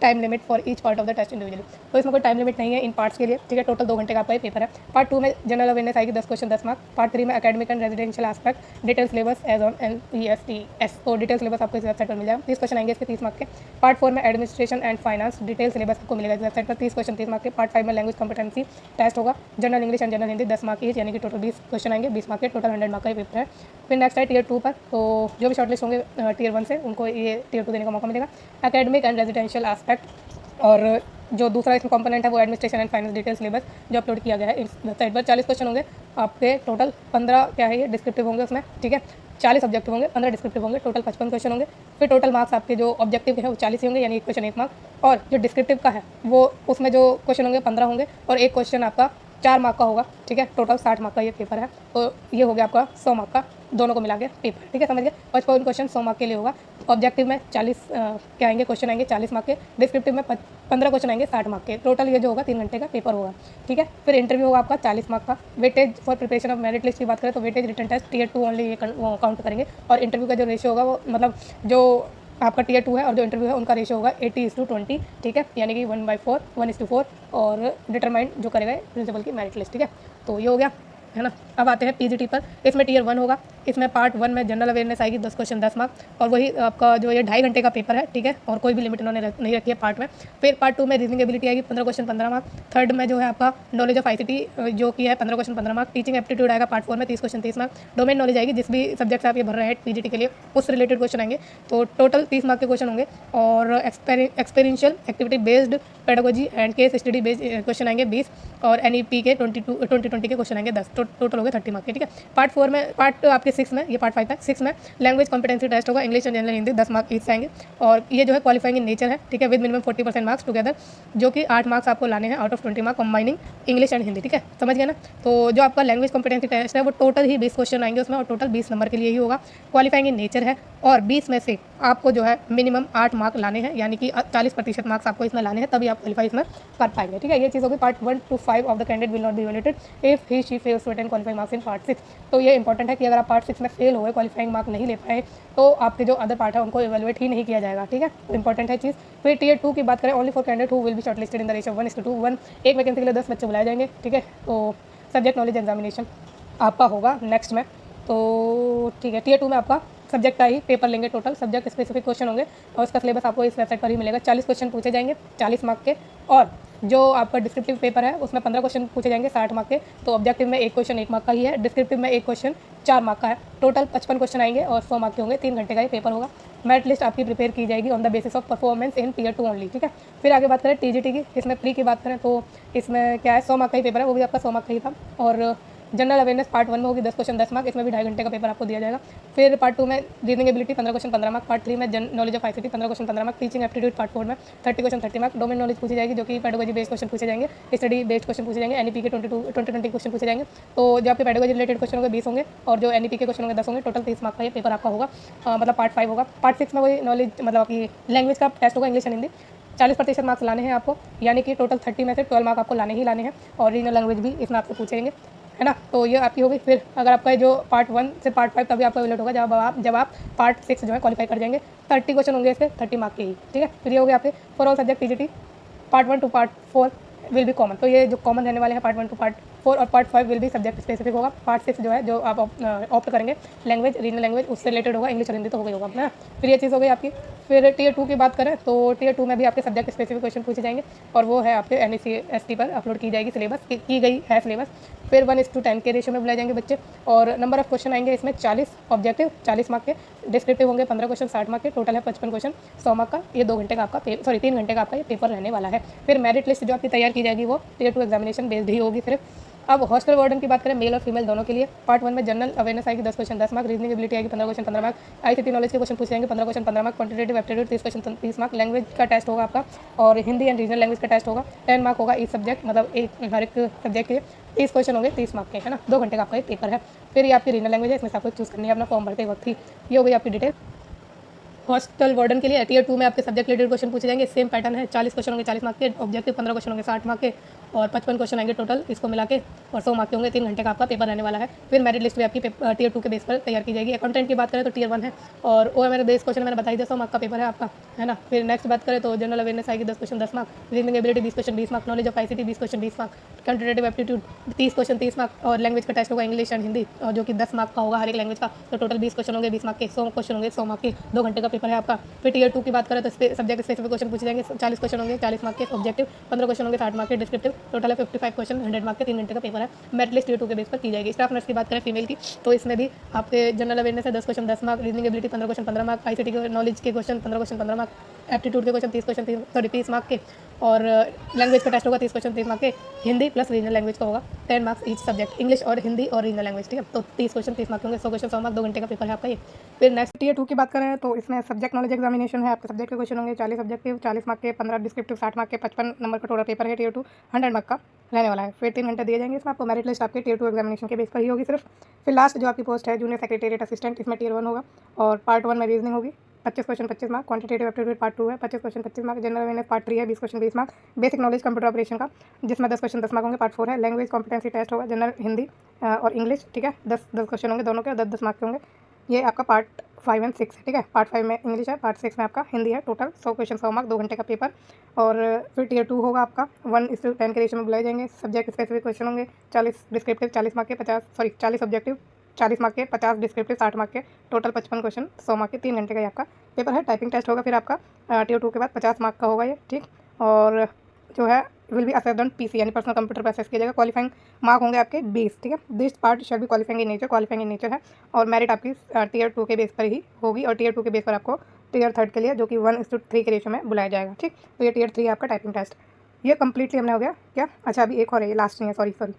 time limit for each part of the test individually. तो इसमें कोई टाइम लिमिट नहीं है इन पार्ट्स के लिए, ठीक है। टोटल 2 घंटे का आपका ये पेपर है। पार्ट 2 में जनरल अवेयरनेस आएगी 10 क्वेश्चन 10 मार्क। पार्ट 3 में academic and residential aspect detail syllabus as on NPSTS, तो डिटेल सिलेबस आपको इस वेबसाइट पर मिल जाएगा। 30 क्वेश्चन आएंगे इसके 30 मार्क के। पार्ट 4 में administration and finance detail syllabus आपको मिलेगा इस वेबसाइट पर, 30 क्वेश्चन 30 मार्क के। पार्ट 5 में लैंग्वेज कॉम्पिटेंसी टेस्ट होगा, general English and general Hindi 10 mark की, यानी कि टोटल 20 क्वेश्चन आएंगे 20 मार्क के, टोटल 100 मार्क का ये पेपर है। फिर नेक्स्ट है टियर 2 पर, तो जो भी शॉर्टलिस्ट होंगे टियर 1 से उनको ये टियर 2 देने का मौका मिलेगा। एकेडमिक एंड रेजिडेंशियल एस्पेक्ट, और जो दूसरा इसमें कंपोनेंट है वो administration and finance detail syllabus जो अपलोड किया गया है इस वेबसाइट पर। 40 क्वेश्चन होंगे आपके, टोटल 15 क्या है ये डिस्क्रिप्टिव होंगे उसमें, ठीक है। 40 ऑब्जेक्टिव होंगे, 15 डिस्क्रिप्टिव होंगे, टोटल 55 क्वेश्चन होंगे। फिर टोटल मार्क्स आपके जो ऑब्जेक्टिव है वो 40 ही होंगे, यानी एक क्वेश्चन 1 मार्क, और जो डिस्क्रिप्टिव का है वो उसमें जो क्वेश्चन होंगे 15 होंगे और एक क्वेश्चन आपका 4 मार्क का होगा, ठीक है। टोटल 60 मार्क का ये पेपर है, तो ये हो गया आपका 100 मार्क का, दोनों को मिला के पेपर, ठीक है, समझ गए। 55 क्वेश्चन 100 मार्क के लिए होगा। ऑब्जेक्टिव में 40 क्या आएंगे क्वेश्चन आएंगे 40 मार्क के, डिस्क्रिप्टिव में 15 क्वेश्चन आएंगे 60 मार्क के। टोटल ये जो होगा 3 घंटे का पेपर होगा, ठीक है। फिर इंटरव्यू होगा आपका 40 मार्क का। Weightage for preparation of merit list की बात करें तो weightage written test tier 2 only ये काउंट करेंगे, और इंटरव्यू का जो रेशियो होगा वो मतलब जो आपका टियर 2 है और जो इंटरव्यू है उनका रेशियो होगा 80:20, ठीक है, यानी कि 1/4 1:4, और डिटरमाइंड जो करेगा प्रिंसिपल की मेरिट लिस्ट, ठीक है। तो ये हो गया, है ना। अब आते हैं PGT पर। इसमें टियर 1 होगा, इसमें पार्ट 1 में जनरल अवेयरनेस आएगी 10 क्वेश्चन 10 मार्क, और वही आपका जो ये 2.5 घंटे का पेपर है, ठीक है, और कोई भी लिमिट इन्होंने नहीं रखी है पार्ट में। फिर पार्ट 2 में रीजनिंग एबिलिटी आएगी 15 क्वेश्चन 15 मार्क। थर्ड में जो है आपका नॉलेज ऑफ ICT जो कि है 15 क्वेश्चन 15 मार्क। टीचिंग एप्टीट्यूड आएगा पार्ट 4 में 30 क्वेश्चन 30 मार्क। डोमेन नॉलेज आएगी, जिस भी सब्जेक्ट आप ये भर रहे हैं PGT के लिए उस रिलेटेड क्वेश्चन आएंगे, तो टोटल 30 मार्क के क्वेश्चन होंगे। और experiential activity based pedagogy and case study based question आएंगे 20, और NEP के 20 के क्वेश्चन आएंगे 10, टोटल हो गए 30 मार्क के, ठीक है। पार्ट 4 में पार्ट आपके 6 में, ये पार्ट 5 है, 6 में लैंग्वेज कॉम्पिटेंसी टेस्ट होगा, इंग्लिश और जनरल हिंदी 10 मार्क ईच आएंगे, और ये जो है क्वालिफाइंग इन नेचर है, ठीक है, विद मिनिमम 40% मार्क्स टुगेदर, जो कि 8 मार्क्स आपको लाने हैं out of 20 mark combining English and Hindi, ठीक है, समझ गए ना। तो जो आपका लैंग्वेज कॉम्पिटेंसी टेस्ट है वो टोटल ही 20 क्वेश्चन आएंगे उसमें, और टोटल 20 नंबर के लिए ही होगा, क्वालिफाइंग इन नेचर है, और 20 में से आपको जो है मिनिमम 8 मार्क लाने हैं, यानी कि 40% मार्क्स आपको इसमें लाने हैं, तभी आप क्वालिफाई इसमें कर पाएंगे, ठीक है। ये चीज़ होगी। Part 1 to 5 of the candidate will not be evaluated if he she fails to attend qualifying marks in part 6। तो ये इंपॉर्टेंट है कि अगर आप पार्ट 6 में फेल हो गए, क्वालिफाइंग मार्क नहीं ले पाए, तो आपके जो अदर पार्ट है उनको इवैल्यूएट ही नहीं किया जाएगा, ठीक है, इंपॉर्टेंट है चीज़। फिर टियर 2 की बात करें, only for candidate who will be shortlisted in the ratio 1:1, एक वैकेंसी के लिए 10 बच्चे बुलाए जाएंगे, ठीक है। तो सब्जेक्ट नॉलेज एग्जामिनेशन आपका होगा नेक्स्ट में, तो ठीक है। टियर 2 में आपका सब्जेक्ट का ही पेपर लेंगे, टोटल सब्जेक्ट स्पेसिफिक क्वेश्चन होंगे, और उसका सिलेबस आपको इस वेबसाइट पर ही मिलेगा। 40 क्वेश्चन पूछे जाएंगे 40 मार्क के, और जो आपका डिस्क्रिप्टिव पेपर है उसमें 15 क्वेश्चन पूछे जाएंगे 60 मार्क के। तो ऑब्जेक्टिव में एक क्वेश्चन 1 मार्क का ही है, डिस्क्रिप्टिव में एक क्वेश्चन 4 मार्क का है, टोटल 55 क्वेश्चन आएंगे और 100 मार्क के होंगे। 3 घंटे का ये पेपर होगा। मेरिट लिस्ट आपकी प्रिपेयर की जाएगी on the basis of performance in tier 2 only, ठीक है। फिर आगे बात करें TGT की, इसमें प्री की बात करें तो इसमें क्या है 100 मार्क का ही पेपर है, वो भी आपका 100 मार्क का ही था। और जनरल अवेयरनेस पार्ट 1 में होगी 10 क्वेश्चन 10 मार्क, इसमें भी 2.5 घंटे का पेपर आपको दिया जाएगा। फिर पार्ट 2 में reasoning ability 15 question 15 mark. Part 3 में knowledge of ICT 15 question 15 mark. Teaching aptitude part 4 में 30 क्वेश्चन 30 मार्क। डोमेन नॉलेज पूछी जाएगी, जो कि पेडागोजी बेस्ड क्वेश्चन पूछे जाएंगे, स्टडी बेस्ड क्वेश्चन पूछे जाएंगे। NEP के 20 क्वेश्चन पूछे जाएंगे, तो जो आपके पेडागोजी रिलेटेड क्वेश्चन होंगे 20 होंगे, और जो NEP के क्वेश्चन होंगे 10 होंगे, टोटल 30 मार्क का ये पेपर आपका होगा, मतलब पार्ट 5 होगा। पार्ट 6 में वही नॉलेज मतलब आपकी लैंग्वेज का टेस्ट होगा, इंग्लिश एंड हिंदी, 40% मार्क्स लाने हैं आपको, यानी कि टोटल 30 में से 12 मार्क आपको लाने ही लाने हैं, और रीजनल लैंग्वेज भी इसमें आपसे पूछेंगे, है ना। तो ये आपकी होगी। फिर अगर आपका जो पार्ट 1 से पार्ट 5 तभी आपका इवैल्यूएट होगा जब आप पार्ट 6 जो है क्वालिफाई कर जाएंगे। 30 क्वेश्चन होंगे इसके 30 मार्क के ही, ठीक है। फिर ये हो गया आपके for all subject TGT part 1 to part 4 will be common, तो ये जो कॉमन रहने वाले हैं पार्ट 1 to पार्ट 4, और पार्ट 5 विल भी सब्जेक्ट स्पेसिफिक होगा। पार्ट 6 जो है जो आप ऑप्ट करेंगे लैंग्वेज रीजनल लैंग्वेज उससे रिलेटेड होगा, इंग्लिश और हिंदी तो हो गई होगा ना। फिर ये चीज़ हो गई आपकी। फिर टियर 2 की बात करें तो टियर 2 में भी आपके सब्जेक्ट स्पेसिफिक क्वेश्चन पूछे जाएंगे, और वो है आपके NECST पर अपलोड की जाएगी सिलेबस, की गई है सिलेबस। फिर 1:10 के रेशियो में बुलाए जाएंगे बच्चे, और नंबर ऑफ क्वेश्चन आएंगे इसमें 40 ऑब्जेक्टिव 40 मार्क के, डिस्क्रिप्टिव होंगे 15 क्वेश्चन 60 मार्क के, टोटल है 55 क्वेश्चन 100 मार्क का। ये 2 घंटे का आपका 3 घंटे का आपका ये पेपर रहने वाला है। फिर मेरिट लिस्ट जो आपकी तैयार की जाएगी वो टियर 2 एग्जामिनेशन बेस्ड ही होगी सिर्फ। अब हॉस्टल वार्डन की बात करें मेल और फीमेल दोनों के लिए, पार्ट 1 में जनरल अवेयरनेस आएगी 10 क्वेश्चन 10 मार्क, रीजनिंग एबिलिटी आएगी 15 क्वेश्चन 15 मार्क, आईसीटी नॉलेज के क्वेश्चन पूछे जाएंगे 15 question 15 mark, quantitative aptitude 30 question 30 mark, language का टेस्ट होगा आपका और हिंदी एंड रीजनल लैंग्वेज का टेस्ट होगा 10 मार्क होगा इस सब्जेक्ट, मतलब एक हर एक सब्जेक्ट के 30 क्वेश्चन होंगे 30 मार्क के, है ना। 2 घंटे का आपका एक पेपर है। फिर ये आपकी रीजनल लैंग्वेज है, इसमें से आपको चूज़ करनी है अपना फॉर्म भरते वक्त ही। ये हो गई आपकी डिटेल। हॉस्टल वार्डन के लिए टियर 2 में आपके सब्जेक्ट रिलेटेड क्वेश्चन पूछे जाएंगे, सेम पैटर्न है, 40 क्वेश्चन होंगे 40 मार्क के, ऑब्जेक्टिव 15 क्वेश्चन होंगे 60 मार्क के और 55 क्वेश्चन आएंगे टोटल इसको मिला के और 100 मार्क के होंगे। 3 घंटे का आपका पेपर रहने वाला है। फिर मेरिट लिस्ट भी आपकी टियर 2 के बेस पर तैयार की जाएगी। अकाउंटेंट की बात करें तो टियर 1 है और ओ मेरे बेस क्वेश्चन मैंने बताई दिया 100 मार्क का पेपर है आपका, है ना। फिर नेक्स्ट बात करें तो जनरल अवेयरनेस आएगी 10 question 10 mark, reasoning ability 20 question 20 mark, knowledge of ICT 20 question 20 mark, quantitative aptitude 30 question 30 mark और लैंग्वेज का टेस्ट होगा इंग्लिश एंड हिंदी और जो कि 10 मार्क का होगा हर एक लैंग्वेज का। तो टोटल 20 क्वेश्चन होंगे 20 मार्क के, 100 क्वेश्चन होंगे 100 मार्क के। 2 घंटे का पेपर है आपका। फिर टियर 2 की बात करें तो सब्जेक्ट स्पेसिफिक क्वेश्चन पूछे जाएंगे, 40 क्वेश्चन होंगे 40 मार्क के, ऑब्जेक्टिव 15 क्वेश्चन होंगे 60 मार्क के, डिस्क्रिप्टिव टोटल है 55 क्वेश्चन 100 मार्क के। 3 घंटे का पेपर है। मेरिट लिस्ट टियर 2 के बेस पर की जाएगी। स्टाफ नर्स की बात करें फीमेल की तो इसमें भी आपके जनरल अवेयरनेस है 10 question 10 mark, reasoning ability 15 question 15 mark, ICT के नॉलेज के क्वेश्चन 15 क्वेश्चन 15 मार्क, एप्टीट्यूड के क्वेश्चन 30 क्वेश्चन 30 मार्क के और लैंग्वेज का टेस्ट होगा 30 क्वेश्चन 30 मार्क के, हिंदी प्लस रीजनल लैंग्वेज का होगा 10 मार्क्स ईच सब्जेक्ट, इंग्लिश और हिंदी और रीजनल लैंग्वेज, ठीक है। तो 30 क्वेश्चन 30 मार्क होंगे, 100 क्वेश्चन 100 मार्क। 2 घंटे का पेपर है आपका ये। फिर नेक्स्ट टियर 2 की बात करें तो इसमें सब्जेक्ट नॉलेज एग्जामिनेशन है। आपके सब्जेक्ट के क्वेश्चन होंगे 40 सब्जेक्टिव 40 मार्क के, 15 डिस्क्रिप्टिव 60 मार्क के, 55 नंबर का टोटल पेपर है टियर 2 100 मार्क का रहने वाला है। फिर 3 घंटे दिए जाएंगे इसमें आपको। मेरिट लिस्ट आपके टियर 2 एग्जामिनेशन के बेस पर ही होगी सिर्फ। फिर लास्ट जो आपकी पोस्ट है जूनियर सेक्रेटेरिएट असिस्टेंट, इसमें टियर 1 होगा और पार्ट 1 में रीजनिंग होगी 25 question 25 mark, quantitative aptitude part 2 है 25 question 25 mark, general awareness part 3 है 20 question 20 mark, basic knowledge computer operation का जिसमें 10 क्वेश्चन 10 मार्क होंगे पार्ट 4 है, लैंग्वेज कॉम्पिटेंसी टेस्ट होगा जनरल हिंदी और इंग्लिश, ठीक है। 10 क्वेश्चन होंगे दोनों के, 10 मार्क के होंगे। ये आपका पार्ट 5 एंड 6 है, ठीक है। पार्ट 5 में इंग्लिश है, पार्ट 6 में आपका हिंदी है। टोटल 100 क्वेश्चन 100 मार्क, 2 घंटे का पेपर। और फिर टियर 2 होगा आपका 1:10 के रेशियो में बुलाए जाएंगे। सब्जेक्ट स्पेसिफिक क्वेश्चन होंगे 40 डिस्क्रिप्टिव 40 मार्क के 40 ऑब्जेक्टिव 40 मार्क के, 50 डिस्क्रिप्टिव 60 मार्क के, टोटल 55 क्वेश्चन 100 मार्क के। 3 घंटे का ये आपका पेपर है। टाइपिंग टेस्ट होगा फिर आपका टियर 2 के बाद 50 मार्क का होगा ये, ठीक। और जो है will be assessed on PC यानी पर्सनल कंप्यूटर पर असेस किया जाएगा। क्वालिफाइंग मार्क होंगे आपके 20, ठीक है। This part shall be qualifying in nature है और मेरिट आपकी टियर 2 के बेस पर ही होगी और टियर 2 के बेस पर आपको टियर 3 के लिए जो कि 1:3 के रेशियो में बुलाया जाएगा, ठीक। तो ये टियर 3 आपका टाइपिंग टेस्ट ये कंप्लीटली हमने हो गया क्या। अच्छा अभी एक और है, ये लास्ट नहीं है, सॉरी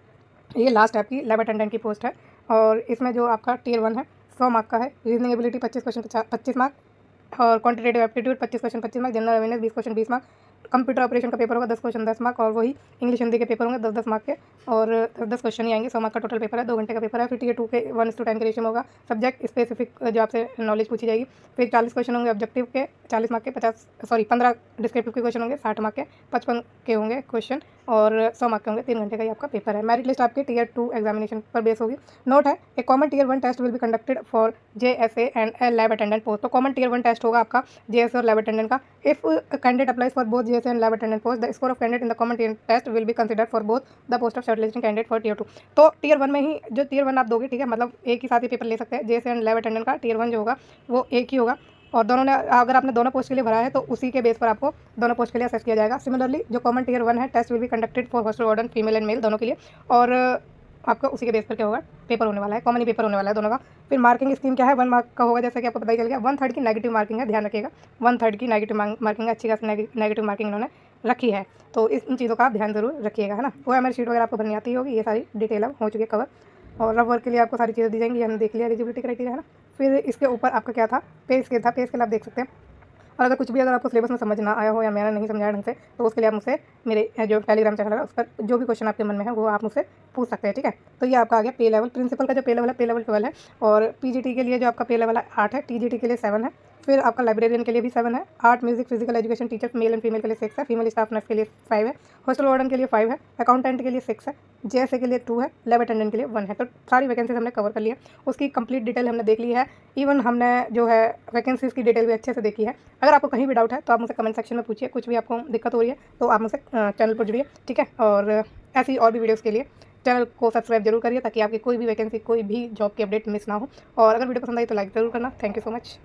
ये लास्ट आपकी लैब अटेंडेंट की पोस्ट है और इसमें जो आपका टियर 1 है 100 मार्क का है, रीजनिंग एबिलिटी 25 क्वेश्चन 25 मार्क और quantitative aptitude 25 question 25 mark, general awareness 20 question 20 mark, computer operation का पेपर होगा 10 क्वेश्चन 10 मार्क और वही इंग्लिश हिंदी के पेपर होंगे 10-10 मार्क के और 10 क्वेश्चन ही आएंगे। 100 मार्क का टोटल पेपर है, 2 घंटे का पेपर है। फिर टियर 2 के 1:10 के रेशियो में होगा। सब्जेक्ट स्पेसिफिक जो आपसे नॉलेज पूछी जाएगी। फिर 40 क्वेश्चन होंगे ऑब्जेक्टिव के 40 मार्क के, 15 डिस्क्रिप्टिव के क्वेश्चन होंगे 60 मार्क के, 55 के होंगे क्वेश्चन और 100 मार्क के होंगे। 3 घंटे का ये आपका पेपर है। मेरिट लिस्ट आपके टियर 2 एग्जामिनेशन पर बेस होगी। नोट है a common tier 1 test will be conducted for JSA and a lab attendant post. तो कॉमन टियर 1 टेस्ट होगा आपका JSA और लैब अटेंडेंट का। If candidate applies for both JSA and lab attendant post the score of candidate in the common tier test will be considered for both the post of shortlisting candidate for tier 2। तो टियर 1 में ही जो टियर 1 आप दोगे, ठीक है, मतलब एक ही साथ ही पेपर ले सकते हैं। JSA एंड लैब अटेंडेंट का टियर 1 जो होगा वो एक ही होगा और दोनों ने अगर आपने दोनों पोस्ट के लिए भरा है तो उसी के बेस पर आपको दोनों पोस्ट के लिए असेस किया जाएगा। सिमिलरली जो कॉमन टियर 1 है test will be conducted for hostel warden female and male दोनों के लिए और आपका उसी के बेस पर क्या होगा पेपर होने वाला है। कॉमन ही पेपर होने वाला है दोनों का। फिर मार्किंग स्कीम क्या है, 1 मार्क का होगा जैसा कि आपको पता ही चल गया। 1/3 की नेगेटिव मार्किंग है, ध्यान रखिएगा 1/3 की नेगेटिव मार्किंग है। अच्छी खासी नेगेटिव मार्किंग इन्होंने रखी है तो इन चीज़ों का आप ध्यान जरूर रखिएगा, है ना। वो हमारी शीट वगैरह आपको भरनी आती होगी, ये सारी डिटेल अब हो चुकी है कवर और रब वर्क के लिए आपको सारी चीज़ें दी जाएंगी। हमने देख लिया एलिजिबिलिटी क्राइटेरिया, है ना। फिर इसके ऊपर आपका क्या था, पे स्केल था। पे स्केल आप देख सकते हैं और अगर कुछ भी अगर आपको सिलेबस में समझ ना आया हो या मैंने नहीं समझाया ढंग से तो उसके लिए आप मुझसे मेरे जो टेलीग्राम चैनल है उस पर जो भी क्वेश्चन आपके मन में है वो आप मुझसे पूछ सकते हैं, ठीक है। तो ये आपका आ गया पे लेवल। प्रिंसिपल का जो पे लेवल है पे लेवल 12 है और PGT के लिए जो आपका पे लेवल है 8 है, TGT के लिए 7 है। फिर आपका लाइब्रेरियन के लिए भी 7 है। Art music physical education teacher mail and female के लिए 6 है, फीमेल स्टाफ नर्स के लिए 5 है, हॉस्टल वार्डन के लिए 5 है, अकाउंटेंट के लिए 6 है, JSA के लिए 2 है, लैब अटेंडेंट के लिए 1 है। तो सारी वैकेंसीज हमने कवर कर ली है, उसकी कंप्लीट डिटेल हमने देख ली है। इवन हमने जो है वैकेंसीज़ की डिटेल भी अच्छे से देखी है। अगर आपको कहीं भी डाउट है तो आप मुझसे कमेंट सेक्शन में पूछिए, कुछ भी आपको दिक्कत हो रही है तो आप मुझसे चैनल पर जुड़िए, ठीक है। और ऐसी और भी वीडियोज़ के लिए चैनल को सब्सक्राइब जरूर करिए ताकि आपकी कोई भी वैकेंसी कोई भी जॉब की अपडेट मिस ना हो। और अगर वीडियो पसंद आई तो लाइक ज़रूर करना। Thank you so much.